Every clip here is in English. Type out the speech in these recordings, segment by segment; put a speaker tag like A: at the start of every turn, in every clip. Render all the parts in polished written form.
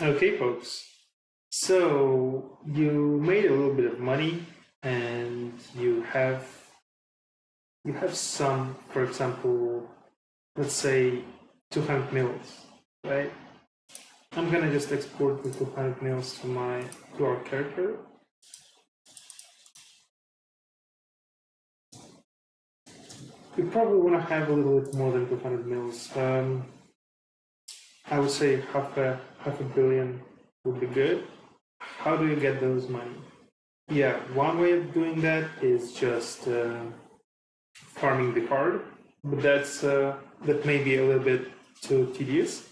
A: Okay, folks. So you made a little bit of money, and you have some, for example, let's say 200 mils, right? I'm gonna just export the 200 mils to our character. We probably want to have a little bit more than 200 mils. I would say half a billion would be good. How do you get those money? Yeah, one way of doing that is just farming the card, but that may be a little bit too tedious.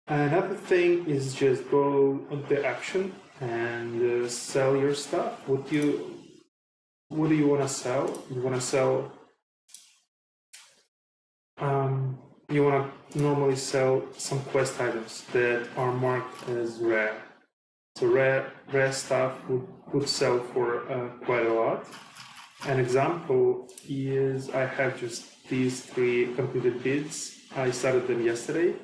A: Another thing is just go on the action and sell your stuff. What do you want to sell? You want to sell. You want to normally sell some quest items that are marked as rare. So rare stuff would sell for quite a lot. An example is I have just these 3 completed bids. I started them yesterday,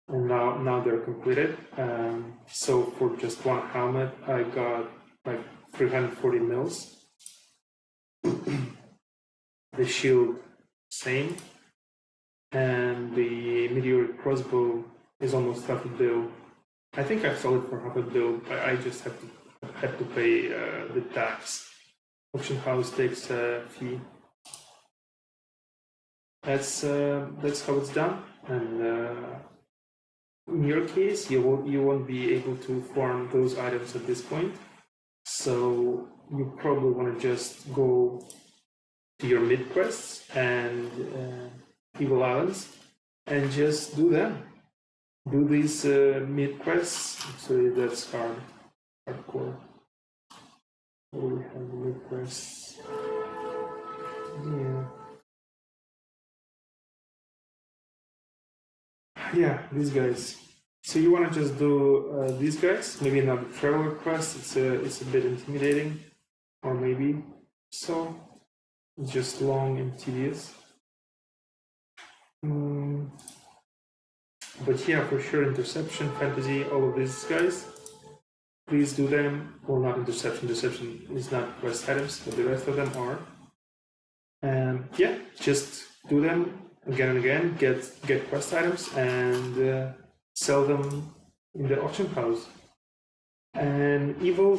A: and now they're completed. So for just one helmet, I got like 340 mils. The shield, same, and the meteoric crossbow is almost half a bill. I think I sold it for half a bill. I just had to pay the tax. Auction house takes a fee. That's how it's done. And in your case, you won't be able to farm those items at this point. So you probably want to just go to your mid quests and Evil Islands and just do them. Do these mid quests. So that's hardcore. What do we have mid quests? Yeah, these guys. So you want to just do these guys? Maybe not the traveler quest. It's a bit intimidating, or maybe so. It's just long and tedious. But yeah, for sure, interception, fantasy, all of these guys. Please do them. Well, not interception. Interception is not quest items, but the rest of them are. And yeah, just do them again and again. Get quest items and sell them in the auction house. And Evil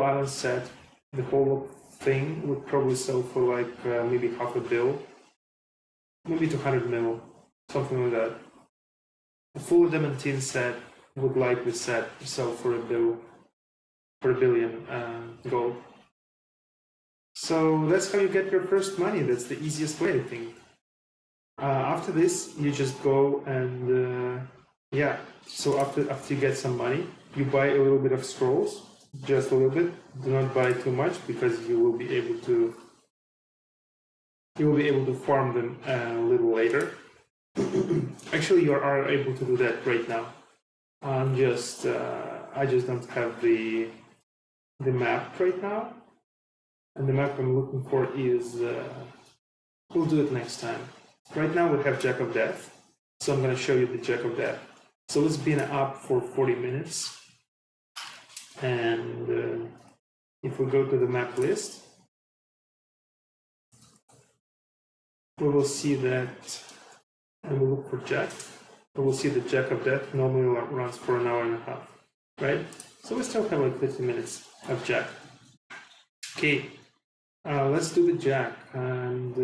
A: Island set, the whole thing would probably sell for like maybe half a bill, maybe 200 mil, something like that. The full adamantine set would likely sell for a billion gold. So that's how you get your first money. That's the easiest way, I think. After this, you just go and yeah. So after you get some money, you buy a little bit of scrolls, just a little bit. Do not buy too much because you will be able to farm them a little later. Actually, you are able to do that right now. I just don't have the map right now, and the map I'm looking for is. We'll do it next time. Right now we have Jack of Death, so I'm going to show you the Jack of Death. So it's been up for 40 minutes, and if we go to the map list, we will see that, and we look for Jack. We will see the Jack of Death normally runs for an hour and a half, right? So we still have like 50 minutes of Jack. Okay, let's do the Jack, and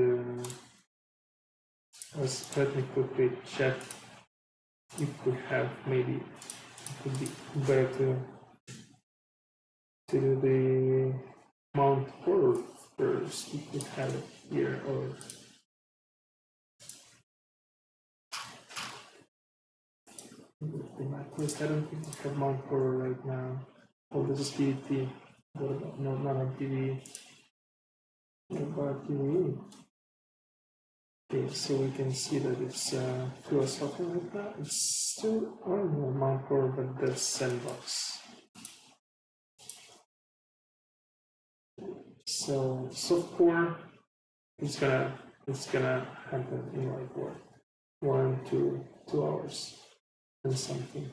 A: let me quickly check if we have, maybe it would be better to do the Mount Horror first, if we have it here, or the map list. I don't think we have Mount Horror right now. Oh, this is PvP. No, not on PvE. What about PvE? Okay, so we can see that it's philosophy right now. It's still on Mount Horror, but that's sandbox. So softcore, it's gonna happen in like what, 1 to 2 hours and something.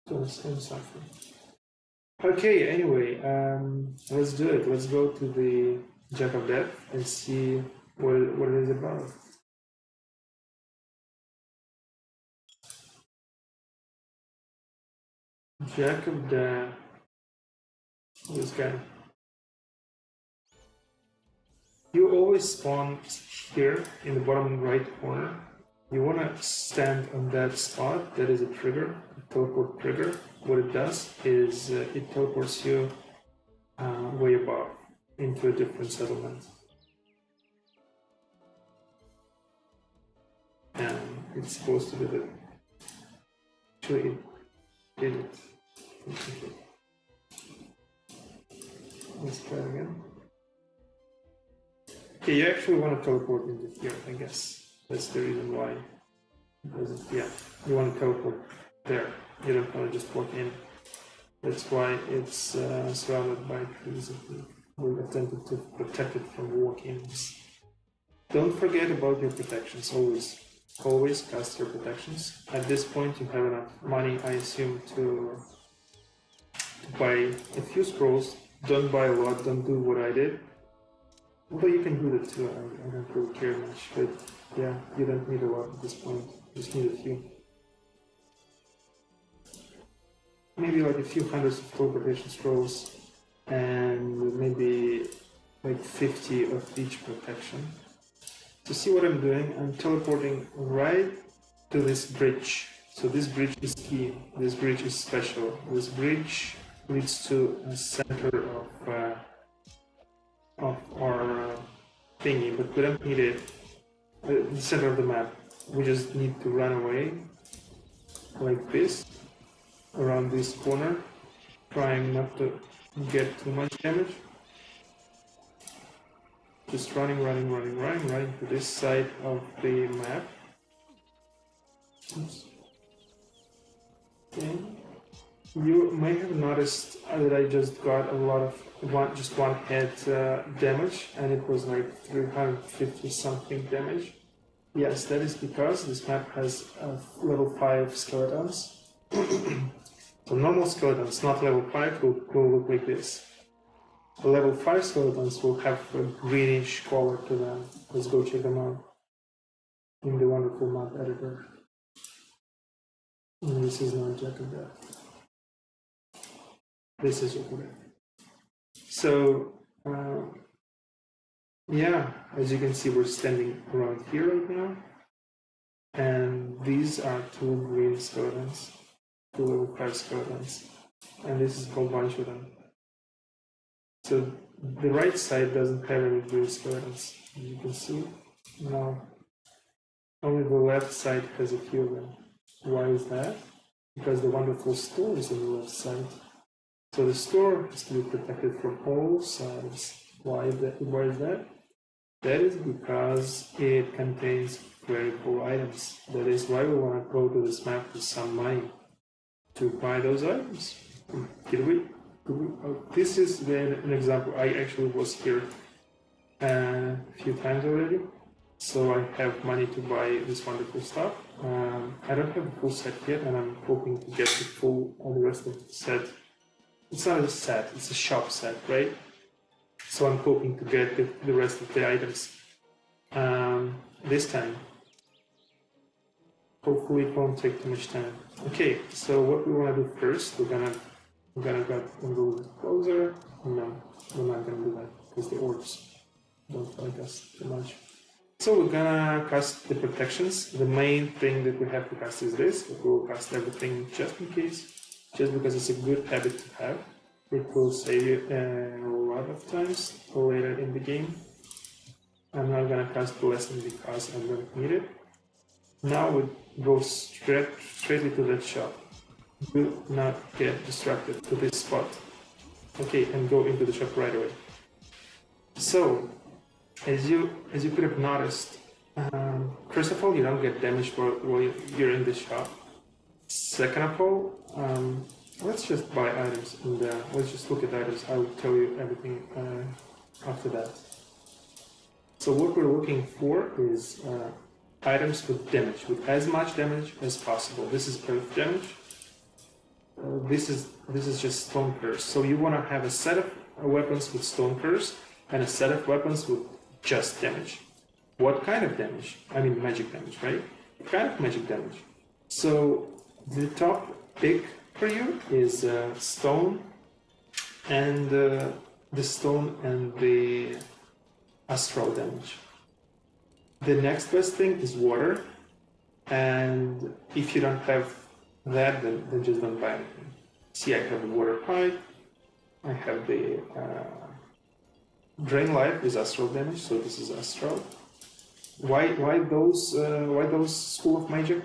A: Don't suffer. Okay, anyway, let's do it. Let's go to the Jack of Death and see what it is about. Jack of Death. This guy. You always spawn here in the bottom right corner. You want to stand on that spot. That is a trigger, a teleport trigger. What it does is it teleports you way above into a different settlement. And it's supposed to be the. Actually, it did it. Let's try it again. Okay, you actually want to teleport into here, I guess. That's the reason why. Yeah, you want to teleport there. You don't want to just walk in. That's why it's surrounded by trees. We're attempting to protect it from walk-ins. Don't forget about your protections, always. Always cast your protections. At this point, you have enough money, I assume, to buy a few scrolls. Don't buy a lot, don't do what I did. Although you can do that too, I don't really care much, but yeah, you don't need a lot at this point, just need a few. Maybe like a few hundreds of teleportation scrolls, and maybe like 50 of each protection. To see what I'm doing, I'm teleporting right to this bridge. So this bridge is key, this bridge is special. This bridge leads to a center of our thingy, but we don't need it, the center of the map. We just need to run away like this, around this corner, trying not to get too much damage. Just running to this side of the map. Oops. Okay. You may have noticed that I just got a lot of one hit damage, and it was like 350 something damage. Yes, that is because this map has level 5 skeletons. So normal skeletons, not level 5, will look like this. The level 5 skeletons will have a greenish color to them. Let's go check them out in the wonderful map editor. And this is not Jack of Death. This is Jack of Death. So, yeah, as you can see, we're standing around here right now. And these are 2 green skeletons, 2 level 5 skeletons. And this is a whole bunch of them. So the right side doesn't have any green skeletons, as you can see. No, only the left side has a few of them. Why is that? Because the wonderful store is on the left side. So the store has to be protected from all sides. Why is that? That is because it contains very cool items. That is why we want to go to this map with some money to buy those items. This is an example. I actually was here a few times already, so I have money to buy this wonderful stuff. I don't have the full set yet, and I'm hoping to get the rest of the set. It's not a set, it's a shop set, right? So I'm hoping to get the rest of the items this time. Hopefully it won't take too much time. Okay, so what we want to do first, we're gonna go a little bit closer. No, we're not gonna do that because the orbs don't like us too much. So we're gonna cast the protections. The main thing that we have to cast is this, but we'll cast everything just in case, just because it's a good habit to have. It will save you a lot of times later in the game. I'm not gonna cast Blessing because I don't need it. Now we go straightly to that shop. Do not get distracted to this spot. Okay, and go into the shop right away. So, as you could have noticed, first of all, you don't get damaged while you're in the shop. Second of all, let's just buy items and let's just look at items. I will tell you everything after that. So what we're looking for is items with damage, with as much damage as possible. This is earth damage. this is just Stone Curse. So you want to have a set of weapons with Stone Curse and a set of weapons with just damage. What kind of damage? I mean magic damage, right? What kind of magic damage? So the top pick for you is stone and the stone and the astral damage. The next best thing is water, and if you don't have that, then just don't buy anything. See, I have the water pipe, I have the drain life is astral damage, so this is astral. Why those school of magic?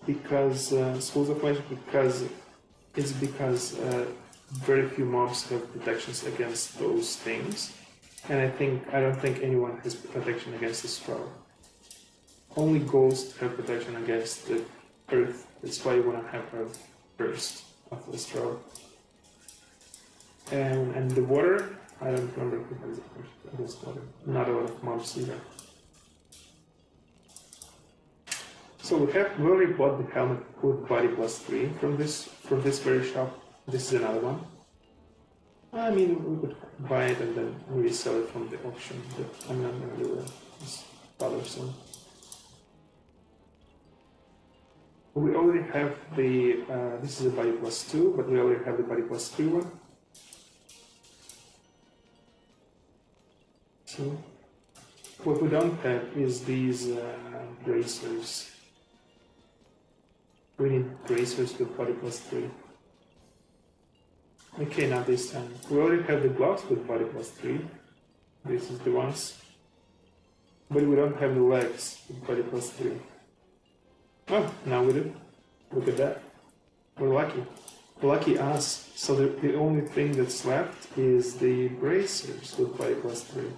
A: Because schools of magic because very few mobs have protections against those things, and I don't think anyone has protection against astral. Only ghosts have protection against the earth. That's why you want to have earth first of astral. And the water, I don't remember who has against water. Not a lot of mobs either. So we already bought the helmet with body +3 from this very shop. This is another one. I mean, we could buy it and then resell it from the auction, but I'm not gonna do that. It's bothersome. We already have the this is a body +2, but we already have the body +3 one. So what we don't have is these bracers. We need bracers with body +3. Okay, not this time. We already have the gloves with body +3. This is the ones. But we don't have the legs with body +3. Oh, now we do. Look at that. We're lucky. Lucky us. So the only thing that's left is the bracers with body +3.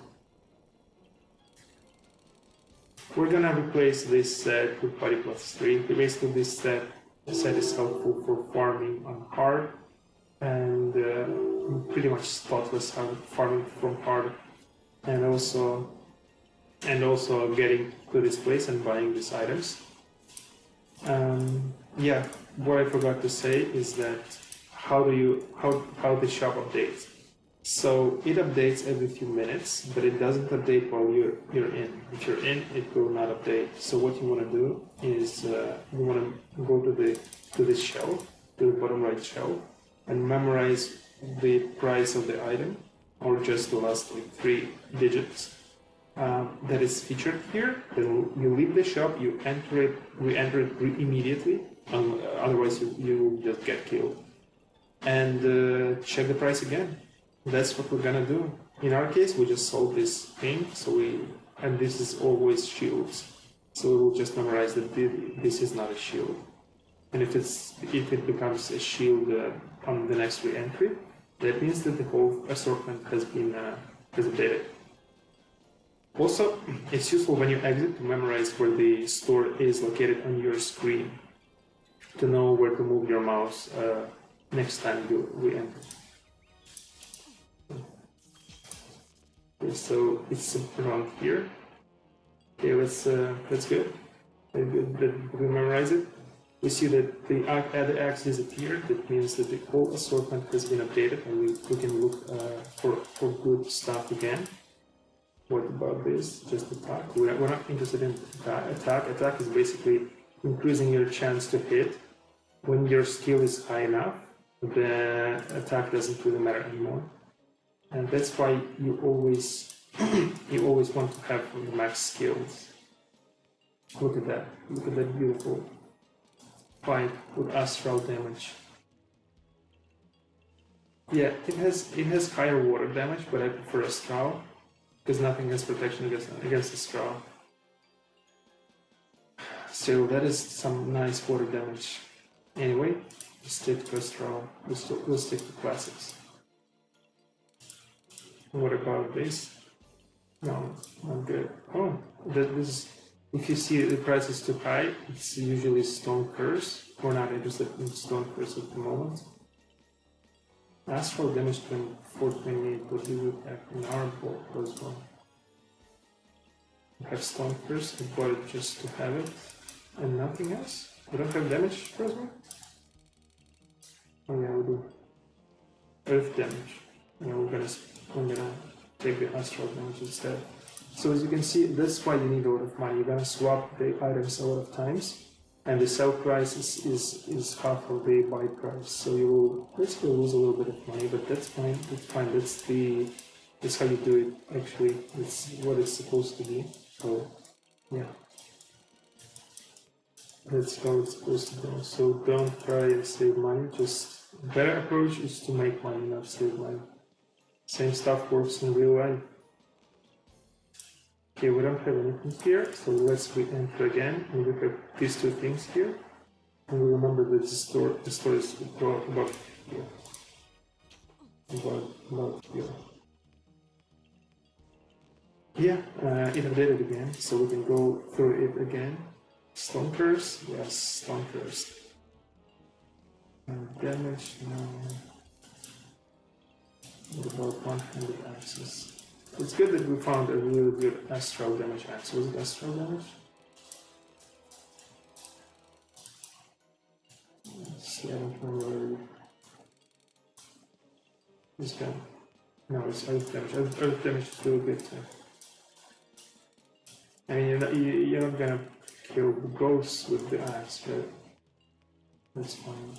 A: We're gonna replace this set with body +3. Basically, this set is helpful for farming on hard and pretty much spotless farming from hard, and also getting to this place and buying these items. Yeah, what I forgot to say is that how the shop updates. So it updates every few minutes, but it doesn't update while you're in. If you're in, it will not update. So what you want to do is you want to go to this shelf, to the bottom right shelf, and memorize the price of the item, or just the last like 3 digits that is featured here. Then you leave the shop, you re-enter it immediately. Otherwise, you will just get killed. And check the price again. That's what we're gonna do. In our case, we just sold this thing, and this is always shields. So we will just memorize that this is not a shield. And if it becomes a shield on the next re-entry, that means that the whole assortment has been updated. Also, it's useful when you exit to memorize where the store is located on your screen, to know where to move your mouse next time you re-enter. Okay, so it's around here. Okay, that's good. We memorize it. We see that the axe disappeared. That means that the whole assortment has been updated, and we can look for good stuff again. What about this? Just attack. We're not interested in attack. Attack is basically increasing your chance to hit. When your skill is high enough, the attack doesn't really matter anymore. And that's why you always want to have the max skills. Look at that. Look at that beautiful fight with astral damage. Yeah, it has higher water damage, but I prefer astral because nothing has protection against astral. Still, that is some nice water damage. Anyway, stick to astral. We'll stick to classics. What about this? No, not good. Oh, this. If you see the price is too high, it's usually Stone Curse. We're not interested in Stone Curse at the moment. Astral damage 428, what do we have in our board as well? We have Stone Curse, we bought it just to have it, and nothing else. We don't have damage for as well? Oh yeah, we'll do earth damage. And I'm gonna take the astral damage instead. So as you can see, that's why you need a lot of money. You're gonna swap the items a lot of times, and the sell price is half of the buy price. So you will basically lose a little bit of money, but that's fine. That's fine. That's how you do it. Actually, it's what it's supposed to be. So yeah, that's how it's supposed to go. So don't try and save money. Just better approach is to make money, not save money. Same stuff works in real life. Okay, we don't have anything here, so let's re-enter again, and we have these two things here. And we remember that the store is about here. About here. Yeah, it updated again, so we can go through it again. Stone Curse, yes, Stone Curse. Damage, no. What about 100 axes? It's good that we found a really good astral damage axe. Was it astral damage? Let's see, I don't remember. This guy. No, it's earth damage. Earth damage is really good too. I mean, you're not gonna kill ghosts with the axe, but that's fine.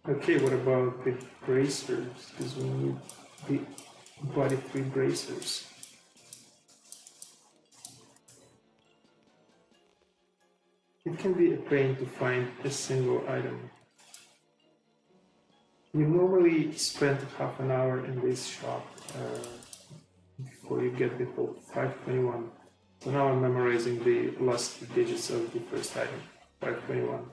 A: Okay, what about the bracers? Because we need the body 3 bracers. It can be a pain to find a single item. You normally spend half an hour in this shop before you get the whole 521. So now I'm memorizing the last digits of the first item, 521.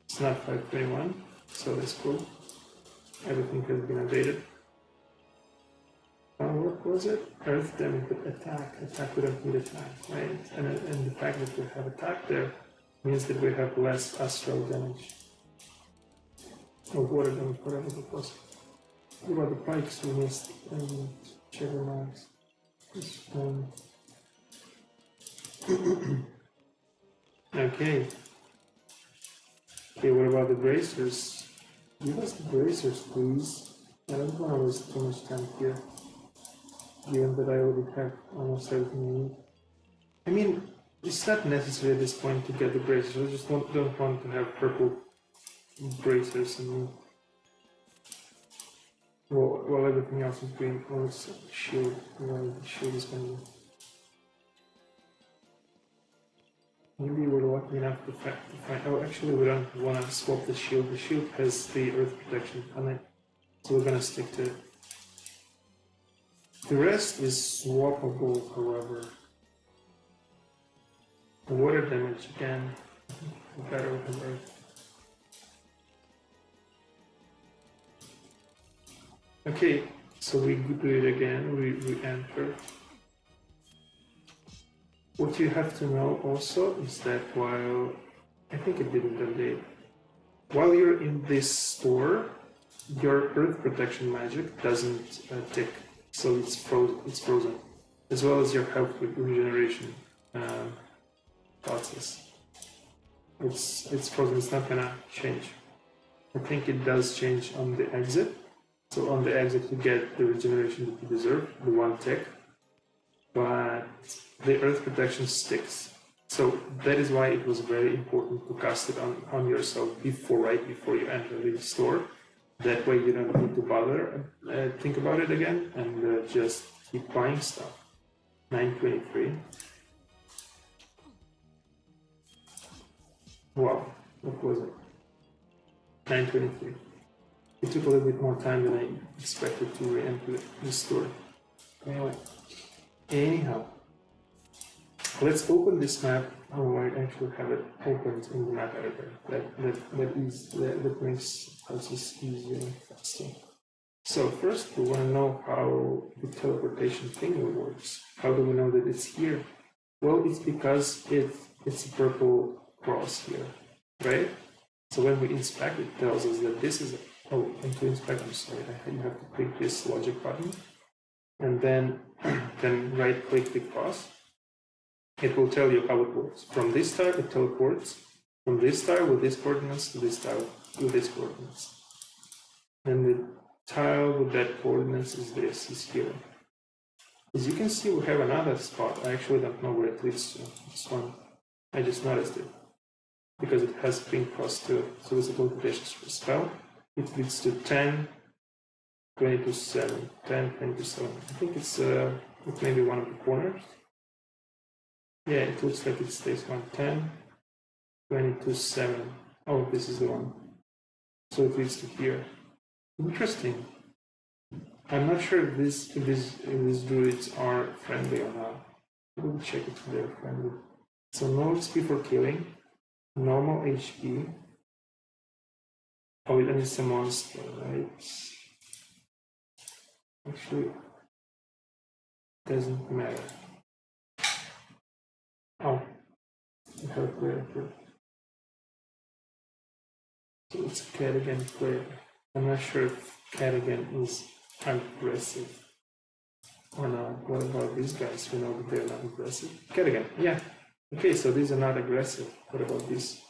A: It's not 521, so that's cool. Everything has been updated. What was it? Earth damage, but attack. Attack, we don't need attack, right? And the fact that we have attack there means that we have less astral damage. Or water damage, whatever it was. What about the pikes we missed? Checker marks. Okay. Okay, what about the bracers? Give us the bracers, please. I don't want to waste too much time here, given that I already have almost everything I need. I mean, it's not necessary at this point to get the bracers. I just don't want to have purple bracers and while everything else is green. Oh, it's shield. Well, the shield is gonna be. Maybe we're lucky enough to find. Oh, actually, we don't want to swap the shield. The shield has the earth protection on it, so we're gonna stick to it. The rest is swappable, however. The water damage again. Better with earth. Okay, so we do it again. We enter. What you have to know also is that while I think it didn't update, while you're in this store, your earth protection magic doesn't tick, so it's frozen, as well as your health regeneration process. It's frozen. It's not gonna change. I think it does change on the exit. So on the exit you get the regeneration that you deserve, the 1 tick, but the earth protection sticks. So that is why it was very important to cast it on yourself right before you enter the store. That way you don't need to bother think about it again and just keep buying stuff. 923. Wow, what was it? 923. It took a little bit more time than I expected to re-enter the store. Anyhow, let's open this map. Oh, I actually have it opened in the map editor. That makes process easier and faster. So first, we want to know how the teleportation thing works. How do we know that it's here? Well, it's because it's a purple cross here, right? So when we inspect, it tells us that this is and to inspect, I'm sorry, you have to click this logic button, and then right-click the cross, it will tell you how it works. From this tile, it teleports from this tile with these coordinates to this tile with these coordinates. And the tile with that coordinates is here. As you can see, we have another spot. I actually don't know where it leads to. This one, I just noticed it because it has ping cost to it. So it's a teleportation spell. It leads to 10, 20 to 7, 10, 20 to 7. I think it's it may be one of the corners. Yeah, it looks like it stays 10, 20 to 7. Oh, this is the one. So it leads to here. Interesting. I'm not sure if these druids are friendly or not. We'll check if they're friendly. So no XP for killing, normal HP. Oh, and it's a monster, right? Actually, doesn't matter. Oh, I have a player here. So it's a Cadigan player. I'm not sure if Cadigan is aggressive or not. What about these guys? We know that they're not aggressive. Cadigan, yeah. Okay, so these are not aggressive. What about this?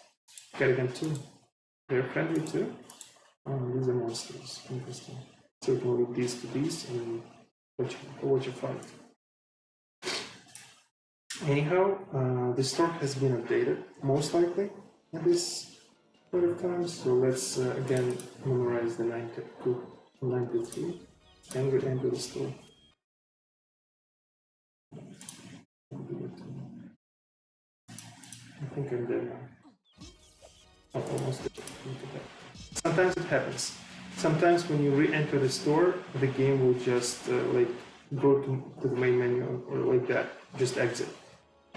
A: Cadigan too. They're friendly too? Oh, these are monsters. Interesting. So we can move these to these and watch a fight. Anyhow, the store has been updated, most likely, at this point of time. So let's again memorize the 93 and we enter the store. I think I'm dead now. I'm almost dead. Sometimes it happens. Sometimes when you re-enter the store, the game will just like go to the main menu or like that, just exit.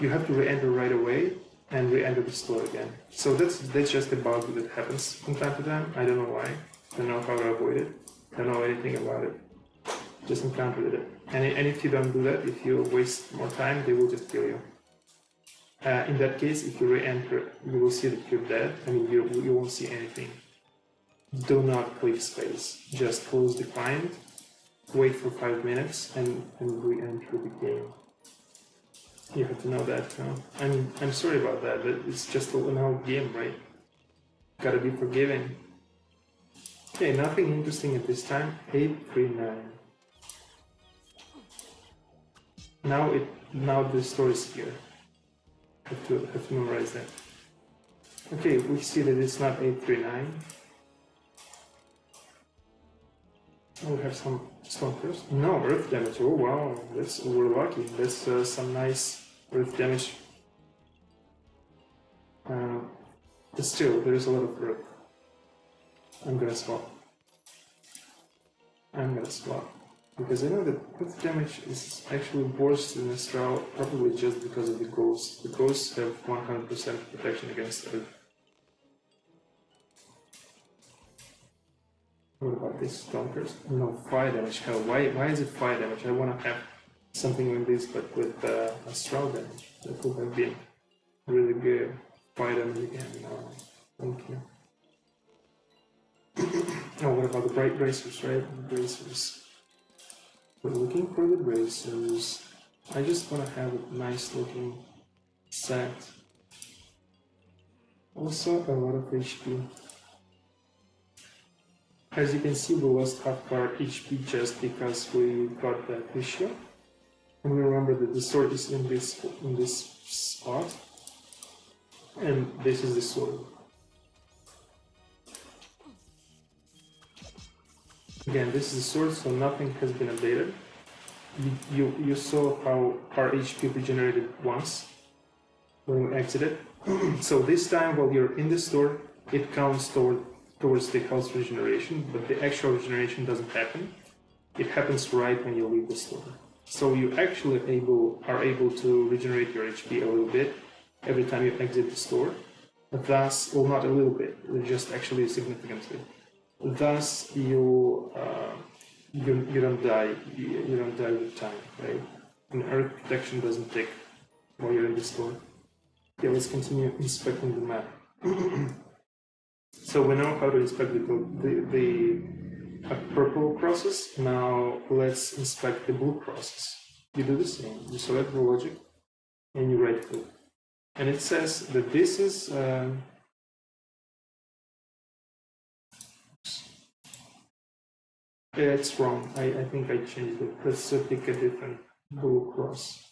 A: You have to re-enter right away and re-enter the store again. So that's just a bug that happens from time to time. I don't know why. I don't know how to avoid it. I don't know anything about it. Just encountered it. And if you don't do that, if you waste more time, they will just kill you. In that case, if you re-enter, you will see that you're dead. I mean, you won't see anything. Do not click space. Just close the client, wait for 5 minutes, and re-enter the game. You have to know that. I'm sorry about that, but it's just an old game, right? Gotta be forgiving. Okay, nothing interesting at this time. 839. Now the store is here. Have to memorize that. Okay, we see that it's not 839. Oh, we have some Stone Curse. No, earth damage. Oh wow, we're lucky. That's some nice earth damage. But still, there is a lot of earth. I'm gonna swap. Because I know that earth damage is actually worse in Astral, probably just because of the ghosts. The ghosts have 100% protection against earth. What about this Stone Curse? No, fire damage. Hell, why is it fire damage? I want to have something like this, but with Astral damage. That would have been really good. Fire damage again. No, thank you. Oh, what about the bright bracers, right? Bracers. We're looking for the bracers. I just want to have a nice looking set. Also, a lot of HP. As you can see, we lost half our HP just because we got that issue. And remember that the sword is in this spot. And this is the sword. Again, this is the sword, so nothing has been updated. You saw how our HP regenerated once when we exited. So this time, while you're in the store, it counts towards the health regeneration, but the actual regeneration doesn't happen. It happens right when you leave the store. So you actually are able to regenerate your HP a little bit every time you exit the store. Thus, well, not a little bit, just actually significantly. Thus, you don't die. You don't die with time, right? And earth protection doesn't tick while you're in the store. Okay, let's continue inspecting the map. So we know how to inspect the purple crosses. Now let's inspect the blue crosses. You do the same. You select the logic and you right click. And it says that this is it's wrong. I think I changed it. Let's pick a different blue cross.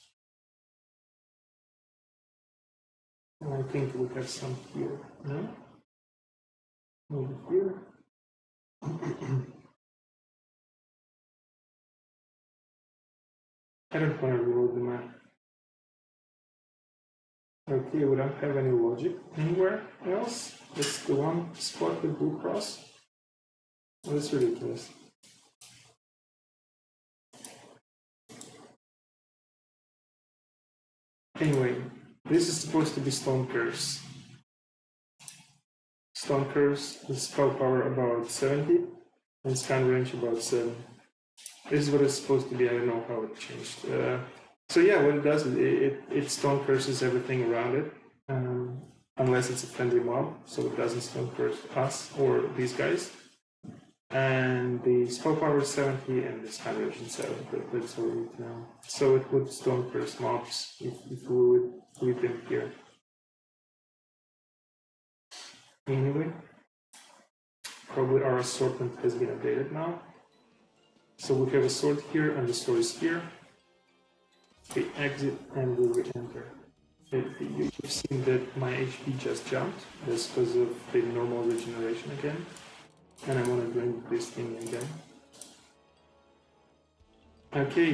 A: And I think we have some here. No? Maybe here. I don't want to reload the map. Okay, we don't have any logic anywhere else. That's the one spot with blue cross. Oh, that's ridiculous. Anyway, this is supposed to be Stone Curse. Stone Curse, the spell power about 70, and scan range about 7. This is what it's supposed to be. I don't know how it changed. So yeah, what it does is it Stone Curses everything around it, unless it's a friendly mob, so it doesn't Stone Curse us or these guys. And the spell power is 70 and the scan range is 7, but that's all we need to know. So it would Stone Curse mobs if we would leave them here. Anyway, probably our assortment has been updated now. So we have a sword here and the sword is here. We exit and we re-enter. You've seen that my HP just jumped. That's because of the normal regeneration again. And I want to drink this thing again. Okay,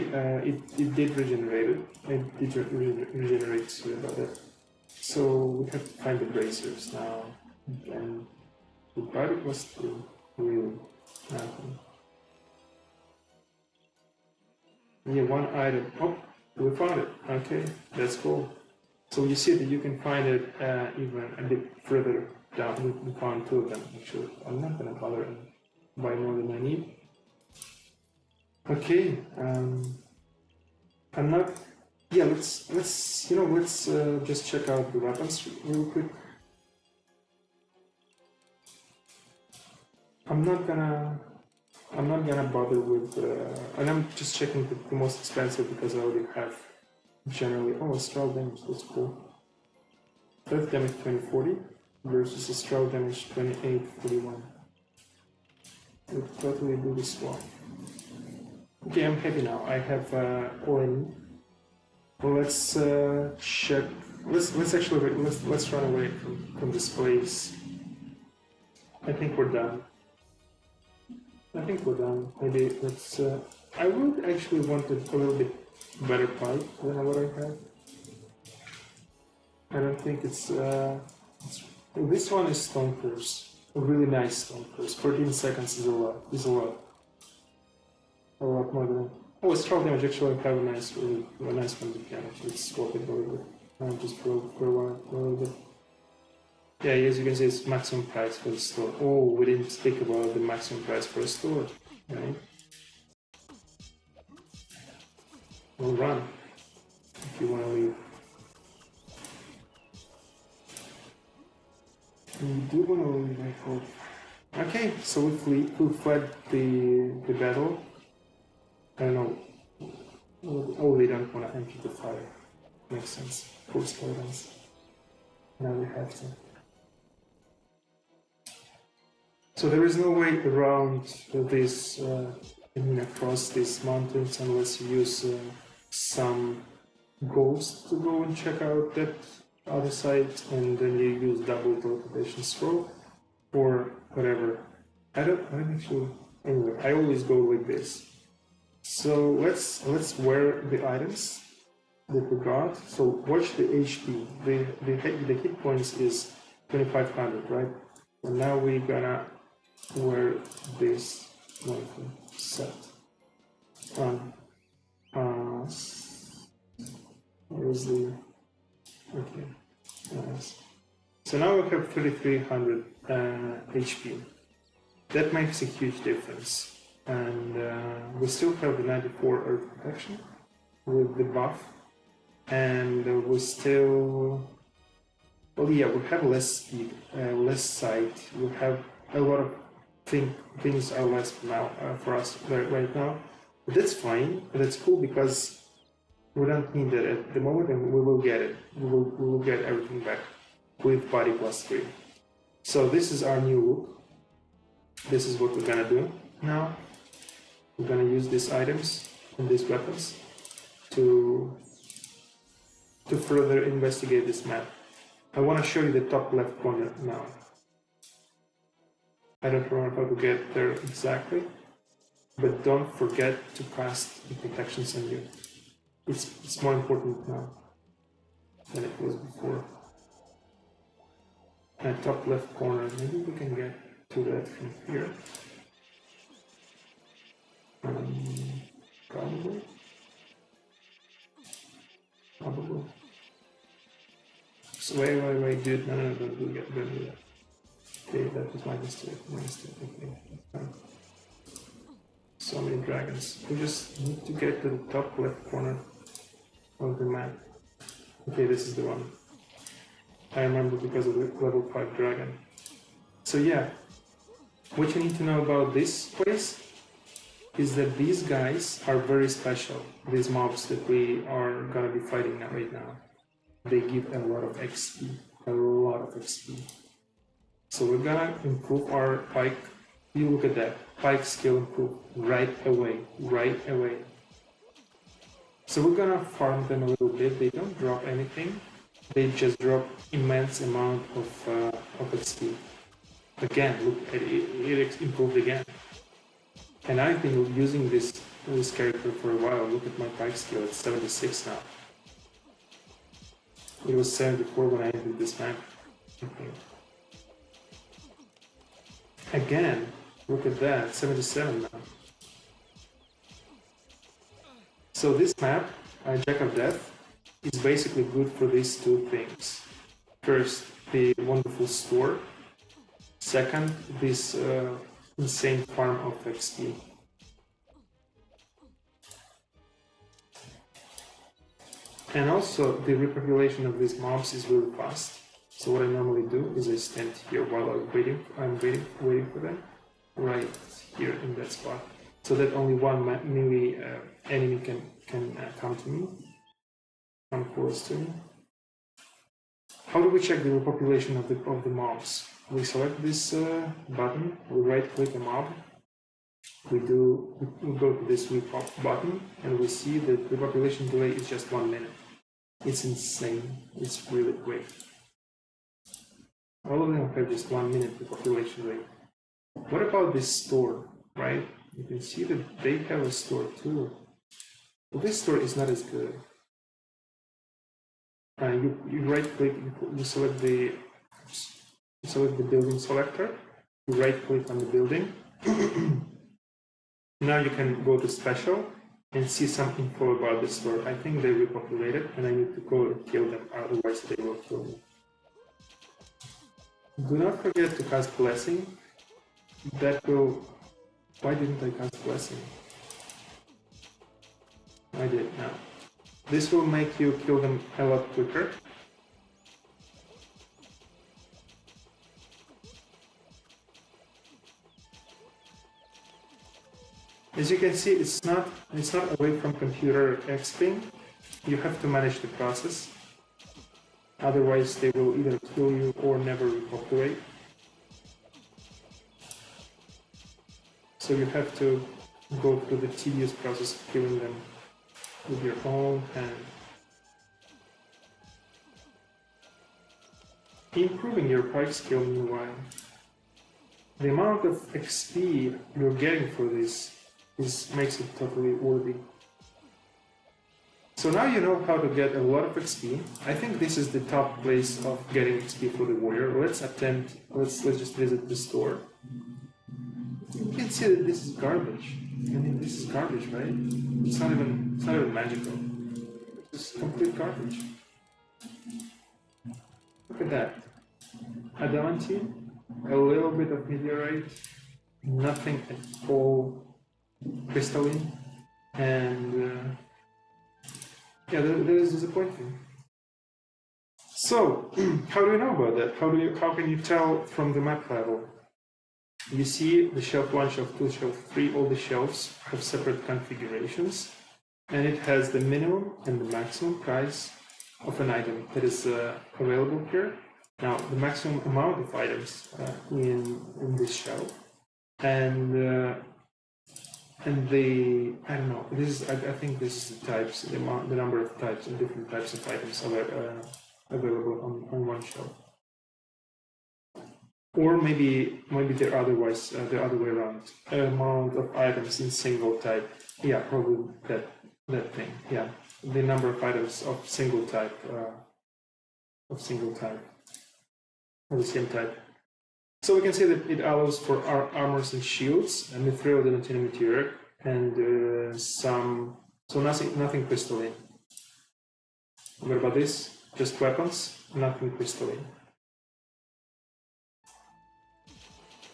A: it did regenerate it. It did regenerate, sorry about that. So we have to find the bracers now. And the body was the real nothing. Yeah, one item. Oh, we found it. Okay, that's cool. So you see that you can find it even a bit further down. We found 2 of them actually. I'm not gonna bother and buy more than I need. Okay, I'm not. Yeah, let's just check out the weapons real quick. I'm not gonna bother with, and I'm just checking the most expensive because I already have generally. Oh, Astral damage, that's cool. Earth damage 2040 versus Astral damage 2841. We'll totally do this one. Okay, I'm happy now. I have Orin. Well, let's check. Let's run away from this place. I think we're done. Maybe let's. I would actually want a little bit better pipe than what I have. I don't think it's. This one is Stone Curse. A really nice Stone Curse. 14 seconds is a lot. A lot more than. Oh, Astral damage actually have a nice one damage. Let's swap it a little bit. I just broke for a little bit. Yeah, as you can see, it's maximum price for the store. Oh, we didn't speak about the maximum price for a store, right? We'll run if you want to leave. You do want to leave, I hope. Okay, so we fled the battle. I don't know. Oh, they don't want to enter the fire. Makes sense. Poor skeletons. Now we have to. So there is no way around this, across these mountains unless you use some ghosts to go and check out that other side, and then you use double teleportation scroll or whatever. I don't actually. Anyway, I always go like this. So let's wear the items that we got. So watch the HP. The hit points is 2500, right? And now we're gonna wear this one set on. Where's the? Okay, nice. So now we have 3300 HP. That makes a huge difference, and we still have the 94 Earth protection with the buff, and we still. Well, yeah, we have less speed, less sight. We have a lot of things are less now for us right now. But that's fine. That's cool because We don't need that at the moment, and we will get it. We will get everything back with body +3. So this is our new look. This is what we're gonna do now. We're gonna use these items and these weapons to further investigate this map. I want to show you the top left corner now. I don't remember how to get there exactly, but don't forget to cast the protections on you. It's more important now than it was before. And top left corner, maybe we can get to that from here. Probably. So wait, dude, no, don't do that. Okay, that was my mistake, okay, that's fine. So many dragons. We just need to get to the top left corner of the map. Okay, this is the one. I remember because of the level 5 dragon. So yeah, what you need to know about this place is that these guys are very special. These mobs that we are gonna be fighting right now. They give a lot of XP. A lot of XP. So we're gonna improve our pike. You look at that. Pike skill improve right away. So we're gonna farm them a little bit. They don't drop anything. They just drop immense amount of XP. Again, look at it, it improved again. And I've been using this character for a while. Look at my pike skill, it's 76 now. It was 74 when I entered this map. Okay. Again, look at that, 77 now. So this map, Jack of Death, is basically good for these two things. First, the wonderful store. Second, this insane farm of XP. And also, the repopulation of these mobs is really fast. So what I normally do is I stand here while I'm waiting for them, right here in that spot, so that only one melee enemy can come to me, come close to me. How do we check the repopulation of the mobs? We select this button, we right-click a mob, we go to this repop button, and we see that the repopulation delay is just 1 minute. It's insane. It's really quick. All of them have just 1 minute repopulation rate. What about this store, right? You can see that they have a store too. But this store is not as good. You right-click, you select the building selector, you right-click on the building. Now you can go to special and see some info about the store. I think they repopulated and I need to go and kill them, otherwise they will kill me. Do not forget to cast Blessing. That will... Why didn't I cast Blessing? I did now. This will make you kill them a lot quicker. As you can see, it's not away from computer Exping. You have to manage the process. Otherwise, they will either kill you or never repopulate. So you have to go through the tedious process of killing them with your own hand. Improving your pike skill meanwhile. The amount of XP you're getting for this makes it totally worthy. So now you know how to get a lot of XP. I think this is the top place of getting XP for the warrior. Let's just visit the store. You can see that this is garbage. I mean, this is garbage, right? It's not even magical. It's complete garbage. Look at that. Adamantine, a little bit of meteorite, nothing at all crystalline, and yeah, that is disappointing. So, how do you know about that? How can you tell from the map level? You see the shelf 1, shelf 2, shelf 3, all the shelves have separate configurations. and it has the minimum and the maximum price of an item that is available here. Now, the maximum amount of items in this shell, and the I don't know. This is I think this is the types, the number of types and different types of items available on one shell. Or maybe they're otherwise the other way around. Amount of items in single type. Yeah, probably that thing. Yeah, the number of items of single type of the same type. So we can say that it allows for our armors and shields, and mithril and enchantment, and nothing crystalline. What about this? Just weapons, nothing crystalline.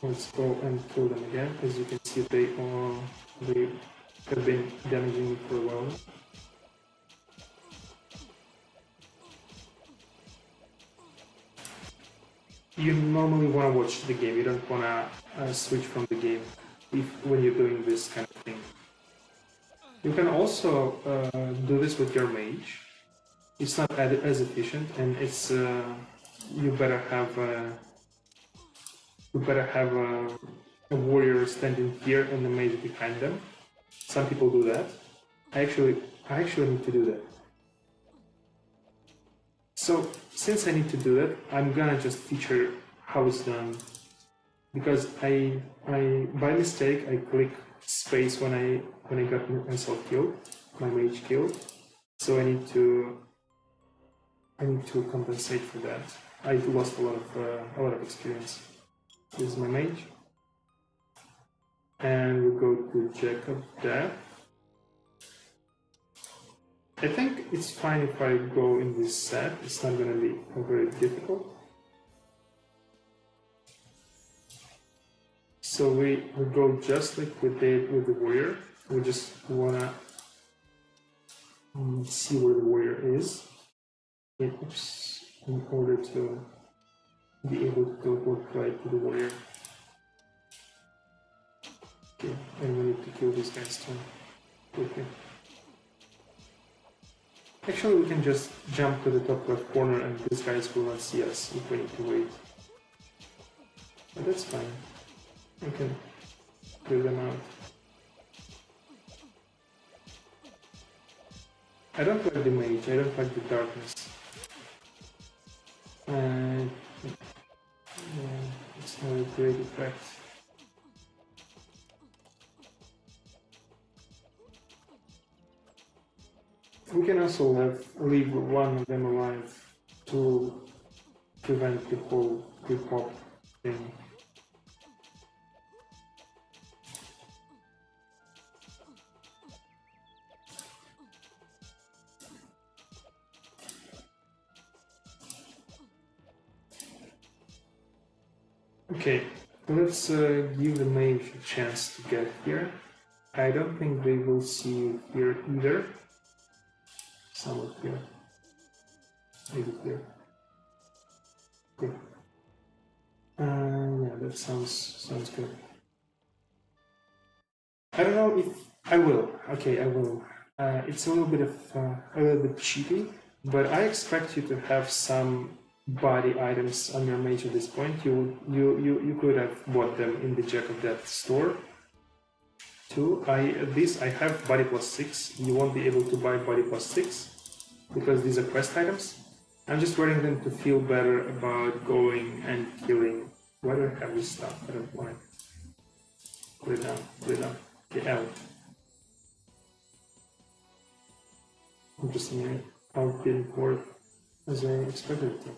A: Let's go and kill them again. As you can see, they have been damaging me for a while. You normally want to watch the game. You don't want to switch from the game when you're doing this kind of thing. You can also do this with your mage. It's not as efficient, and it's you better have a warrior standing here and the mage behind them. Some people do that. I actually need to do that. So since I need to do that, I'm gonna just feature how it's done, because I by mistake I click space when I got myself killed, my mage killed. So I need to compensate for that. I lost a lot of experience. This is my mage, and we go to Jack of Death. I think it's fine if I go in this set. It's not going to be very difficult. So we go just like we did with the warrior. We just want to see where the warrior is in order to be able to teleport right to the warrior. Okay, and we need to kill these guys too quickly. Actually, we can just jump to the top left corner and these guys will not see us if we need to wait. But that's fine. We can clear them out. I don't like the mage, I don't like the darkness. Yeah, it's not a great effect. We can also leave one of them alive to prevent the whole repop thing. Okay, let's give the mage a chance to get here. I don't think they will see you here either. Somewhere here. Maybe here. Okay. Yeah, that sounds good. I don't know if I will. Okay, I will. It's a little bit cheaty, but I expect you to have some body items on your mage at this point. You could have bought them in the Jack of Death store. Too. I have body +6. You won't be able to buy body +6 because these are quest items. I'm just wearing them to feel better about going and killing. Why do I have this stuff? I don't want it. Put it down. Put it down. Get out. Interesting. How it didn't work as I expected it to.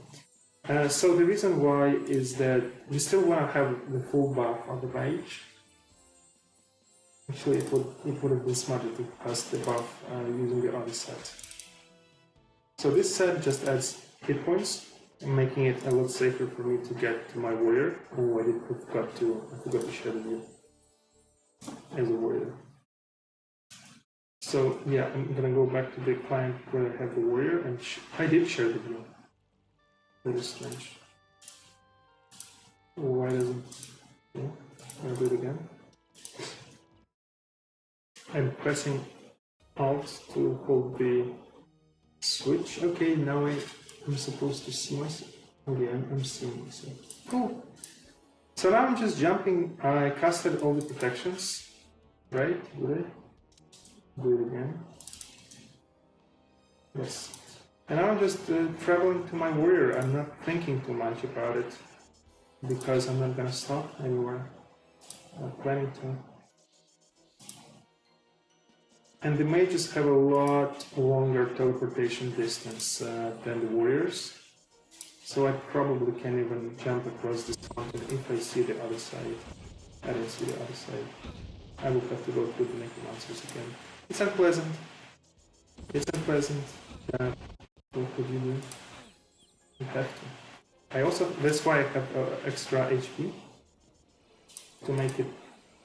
A: So the reason why is that we still want to have the full buff on the mage. Actually, it would have been smarter to pass the buff using the other set. So this set just adds hit points, making it a lot safer for me to get to my warrior. Oh, I forgot to share the view as a warrior. So yeah, I'm gonna go back to the client where I have the warrior, and I did share the view. That is strange. Why doesn't? Yeah, I'll do it again. I'm pressing Alt to hold the switch. Okay, now I'm supposed to see myself. Okay, I'm seeing myself. Cool. So now I'm just jumping. I casted all the protections, right? Did I? Do it again. Yes. And now I'm just traveling to my warrior. I'm not thinking too much about it because I'm not gonna stop anywhere. I'm planning to. And the mages have a lot longer teleportation distance than the warriors. So I probably can't even jump across this mountain if I see the other side. I don't see the other side. I will have to go through the necromancers again. It's unpleasant. It's unpleasant. What could you do? You have to. I also, that's why I have extra HP. To make it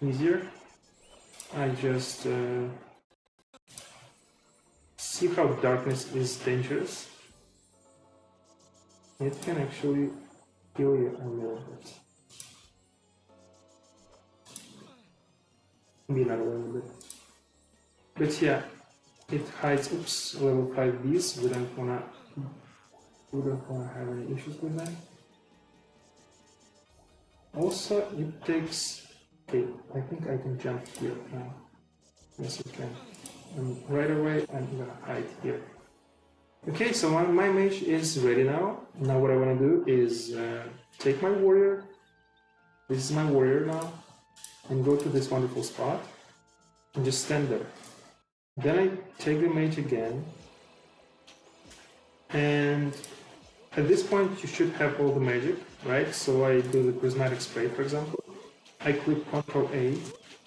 A: easier, I just see how darkness is dangerous. It can actually kill you a little bit. Maybe not a little bit. But yeah, it hides, oops, level 5 bees. We don't wanna have any issues with that. Also, it takes, okay, I think I can jump here now. Yes, I can. And right away, I'm gonna hide here. Okay, so my mage is ready now. Now what I want to do is take my warrior. This is my warrior now. And go to this wonderful spot. And just stand there. Then I take the mage again. And at this point you should have all the magic, right? So I do the prismatic spray, for example. I click Ctrl A.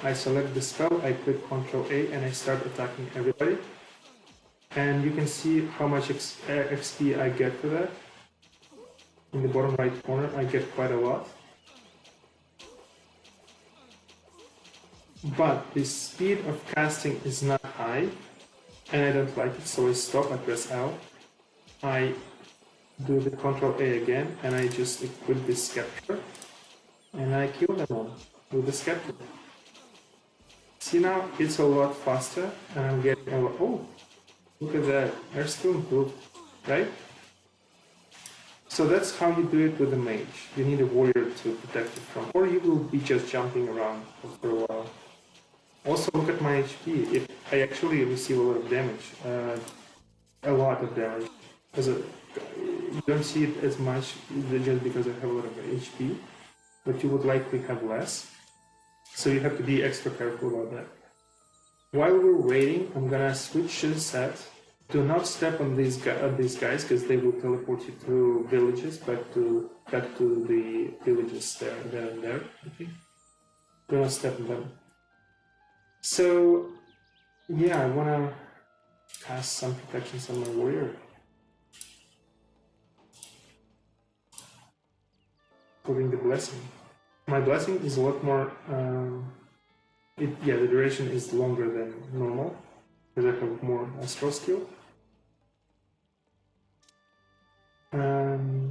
A: I select the spell, I click Ctrl A, and I start attacking everybody. And you can see how much XP I get for that. In the bottom right corner, I get quite a lot. But the speed of casting is not high, and I don't like it, so I stop, I press L. I do the Ctrl A again, and I just equip this scepter, and I kill them all with the scepter. See now, it's a lot faster, and I'm getting a lot. Oh! Look at that, they're still improved, right? So that's how you do it with the mage. You need a warrior to protect it from, or you will be just jumping around for a while. Also look at my HP, I actually receive a lot of damage, a lot of damage. You don't see it as much just because I have a lot of HP, but you would likely have less. So you have to be extra careful about that. While we're waiting, I'm gonna switch to the set. Do not step on these guys because they will teleport you to villages, back to the villages there. Okay. Do not step on them. So yeah, I wanna cast some protections on my warrior. Putting the blessing. My blessing is a lot more. The duration is longer than normal because I have more astral skill.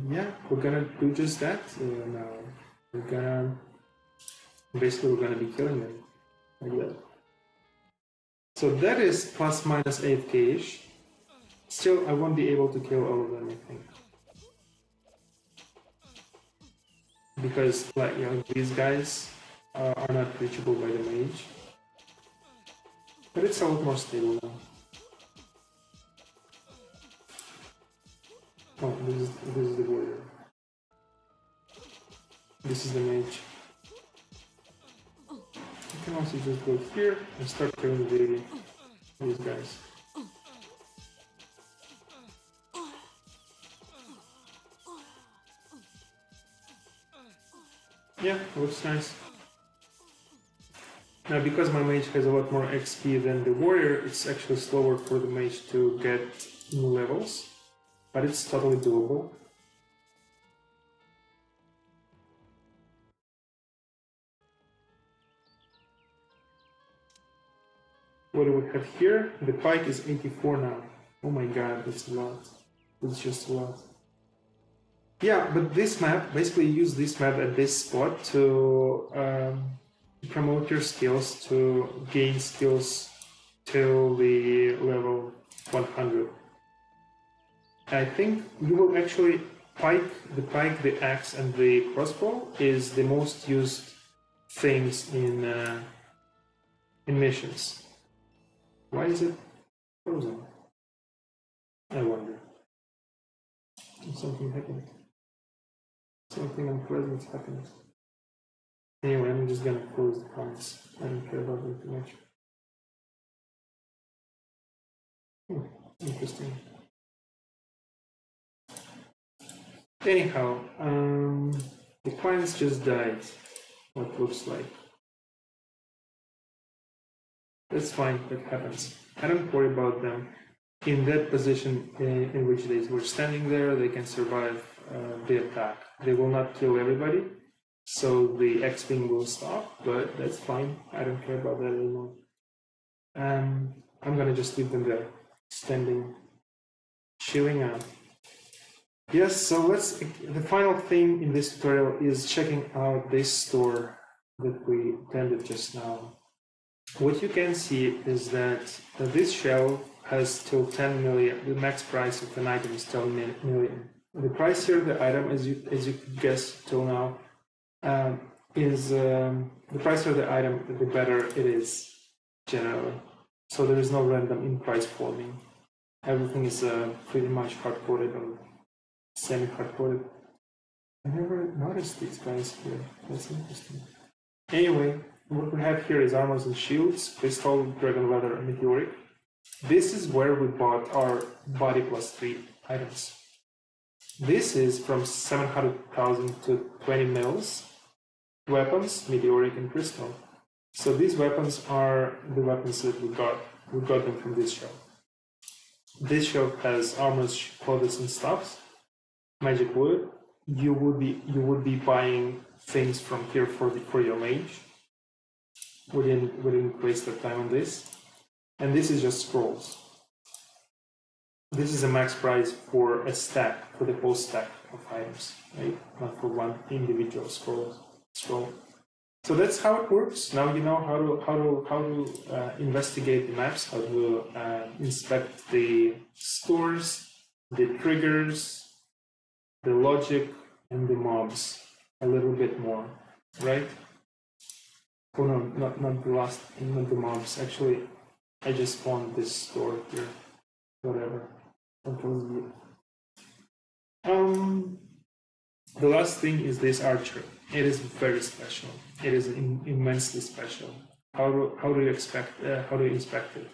A: Yeah, we're gonna do just that now. We're gonna be killing them like that. So that is plus minus 8k-ish. Still, I won't be able to kill all of them, I think. Because, like, these guys are not reachable by the mage. But it's a lot more stable now. Oh, this is the warrior. This is the mage. You can also just go here and start killing these guys. Yeah, looks nice. Now, because my mage has a lot more XP than the warrior, it's actually slower for the mage to get new levels, but it's totally doable. What do we have here? The pike is 84 now. Oh my god, that's a lot. It's just a lot. Yeah, but this map, basically use this map at this spot to promote your skills, to gain skills till the level 100. I think you will actually pike, the axe, and the crossbow is the most used things in missions. Why is it frozen? I wonder. Something happened. Something unpleasant happened. Anyway, I'm just gonna close the comments. I don't care about them too much. Interesting. Anyhow, the clients just died. What looks like. That's fine, that happens. I don't worry about them. In that position in which they were standing there, they can survive the attack. They will not kill everybody, so the Exping will stop, but that's fine. I don't care about that anymore. I'm gonna just leave them there, standing, chilling out. Yes, so the final thing in this tutorial is checking out this store that we attended just now. What you can see is that this shelf has till 10 million, the max price of an item is 10 million. The price here of the item, as you could guess till now, is the price of the item, the better it is generally. So there is no random in price forming. Everything is pretty much hard-coded or semi-hard-coded. I never noticed these guys here. That's interesting. Anyway, what we have here is armors and shields, crystal, dragon leather, and meteoric. This is where we bought our body plus 3 items. This is from 700,000 to 20 mils. Weapons, meteoric, and crystal. So these weapons are the weapons that we got. We got them from this shelf. This shelf has armors, clothes, and stuffs. Magic wood. You would be buying things from here for your mage. We didn't waste the time on this. And this is just scrolls. This is a max price for a stack, for the whole stack of items, right? Not for one individual scroll. So that's how it works. Now you know how to investigate the maps, how to inspect the stores, the triggers, the logic, and the mobs a little bit more, right? Oh no, not the mobs. Actually, I just found this store here. Whatever. The last thing is this archer. It is very special. It is immensely special. How do you inspect it?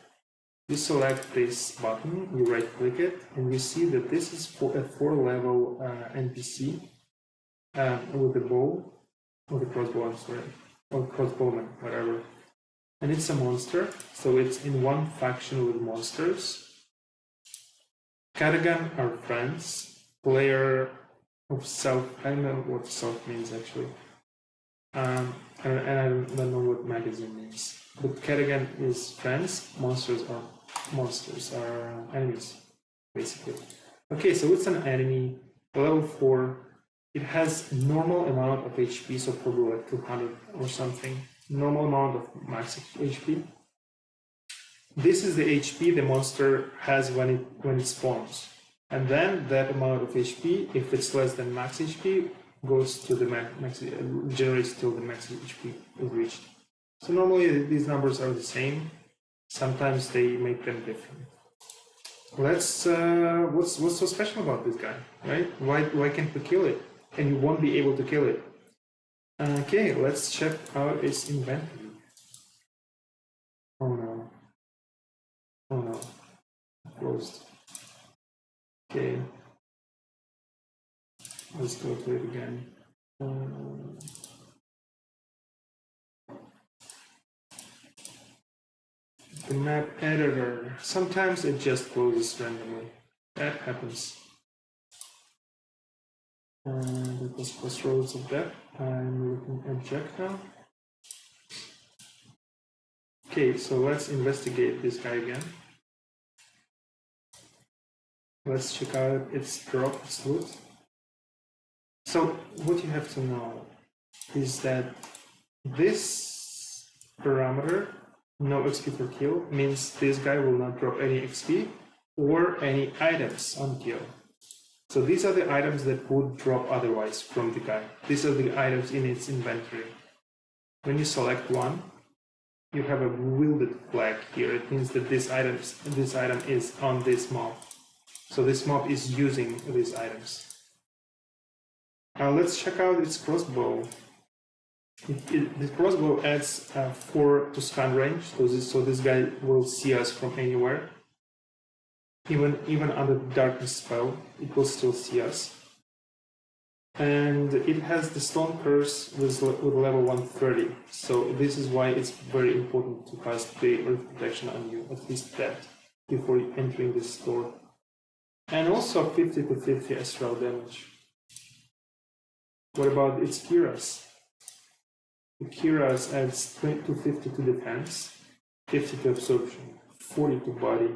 A: You select this button, you right click it, and you see that this is for a 4-level NPC with a bow, or the crossbow, I'm sorry, or crossbowman, whatever. And it's a monster, so it's in one faction with monsters. Katagan are friends. Player of self, I don't know what self means actually. And I don't know what magazine means. But Katagan is friends, monsters are enemies, basically. Okay, so it's an enemy, level 4. It has normal amount of HP, so probably like 200 or something. Normal amount of max HP. This is the HP the monster has when it spawns. And then that amount of HP, if it's less than max HP, goes to the max, generates till the max HP is reached. So normally these numbers are the same. Sometimes they make them different. Let's what's so special about this guy, right? Why can't we kill it? And you won't be able to kill it. Okay, let's check out its inventory. Oh no. Oh no. Closed. Okay. Let's go to it again. The map editor. Sometimes it just closes randomly. That happens. That was Crossroads of Death. I'm looking at Jack now. Okay, so let's investigate this guy again. Let's check out its drop, its loot. So what you have to know is that this parameter no XP for kill means this guy will not drop any XP or any items on kill. So these are the items that would drop otherwise from the guy. These are the items in its inventory. When you select one, you have a wielded flag here. It means that this item is on this mob. So this mob is using these items. Let's check out its crossbow. The crossbow adds 4 to stun range, so this guy will see us from anywhere. Even under the darkness spell, it will still see us. And it has the Stone Curse with level 130, so this is why it's very important to cast the Earth Protection on you, at least that, before entering this store. And also 50 to 50 Astral damage. What about its Kiras? The Kiras adds 20 to 50 to defense, 50 to absorption, 40 to body.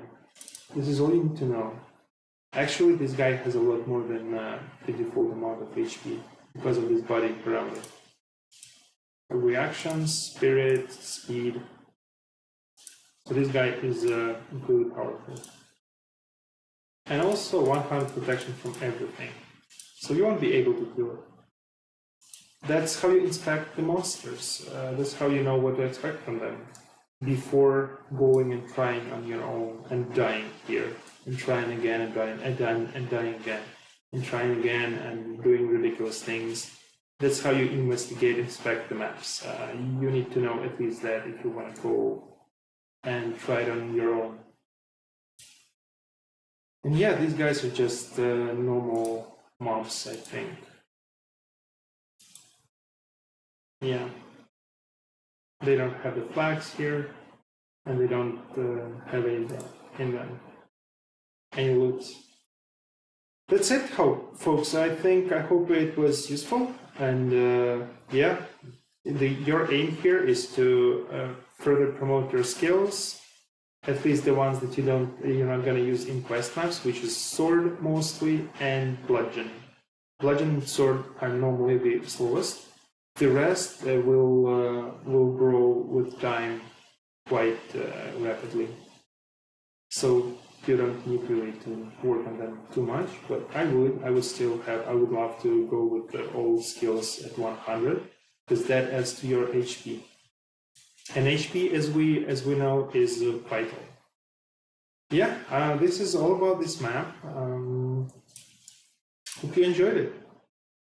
A: This is all you need to know. Actually, this guy has a lot more than the default amount of HP because of this body parameter. Reactions, spirit, speed. So this guy is incredibly powerful. And also 100 protection from everything. So you won't be able to kill it. That's how you inspect the monsters. That's how you know what to expect from them before going and trying on your own and dying here, and trying again and dying and dying again, and trying again and doing ridiculous things. That's how you investigate, inspect the maps. You need to know at least that if you want to go and try it on your own. And yeah, these guys are just normal mobs, I think. Yeah. They don't have the flags here, and they don't have any loot. That's it, folks. I hope it was useful, and yeah, your aim here is to further promote your skills, at least the ones that you're not gonna use in quest maps, which is sword mostly and bludgeon. Bludgeon and sword are normally the slowest. The rest will grow with time quite rapidly. So you don't need really to work on them too much, but I would love to go with all skills at 100, because that adds to your HP. And HP, as we know, is vital. Yeah, this is all about this map. Hope you enjoyed it.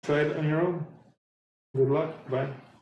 A: Try it on your own. Good luck. Bye.